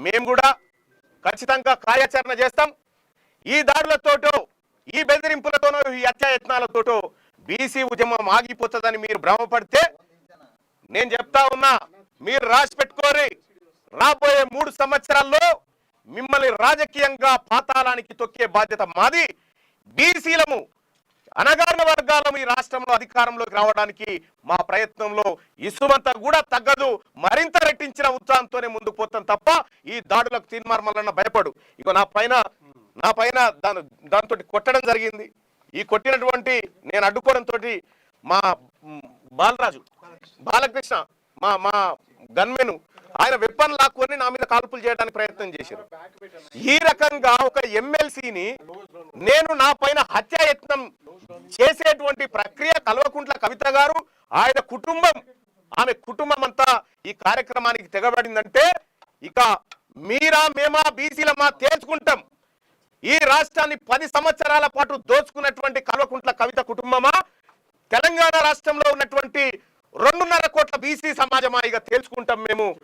మేము కూడా ఖచ్చితంగా కార్యాచరణ చేస్తాం. ఈ దాడులతోటో ఈ బెదిరింపులతోనో ఈ హత్యాయత్నాలతోటో బీసీ ఉద్యమం ఆగిపోతుందని మీరు భ్రమపడితే నేను చెప్తా ఉన్నా, మీరు రాసి పెట్టుకోరి. రాబోయే 3 సంవత్సరాల్లో మిమ్మల్ని రాజకీయంగా పాతాళానికి తొక్కే బాధ్యత మాది. బీసీలము అణగారిన వర్గాలను ఈ రాష్ట్రంలో అధికారంలోకి రావడానికి మా ప్రయత్నంలో ఇసుమంతా కూడా తగ్గదు. మరింత రెట్టించిన ఉత్సాహంతోనే ముందుకు పోతాం తప్ప ఈ దాడులకు తీర్మార్మలన్న భయపడు. ఇక నా పైన దాంతో కొట్టడం జరిగింది. ఈ కొట్టినటువంటి నేను అడ్డుకోవడంతో మా బాలకృష్ణ మా గన్మెను ఆయన వెప్పన్ లాక్కొని నా మీద కాల్పులు చేయడానికి ప్రయత్నం చేశారు. ఈ రకంగా ఒక ఎమ్మెల్సీని నేను నా పైన హత్యాయత్నం చేసేటువంటి ప్రక్రియ కల్వకుంట్ల కవిత గారు ఆయన కుటుంబం ఆమె కుటుంబం అంతా ఈ కార్యక్రమానికి తెగబడిందంటే ఇక మీరా మేమా బీసీలమా తేల్చుకుంటాం. ఈ రాష్ట్రాన్ని 10 సంవత్సరాల పాటు దోచుకున్నటువంటి కల్వకుంట్ల కవిత కుటుంబమా, తెలంగాణ రాష్ట్రంలో ఉన్నటువంటి 2.5 కోట్ల బీసీ సమాజమా ఇక తేల్చుకుంటాం మేము.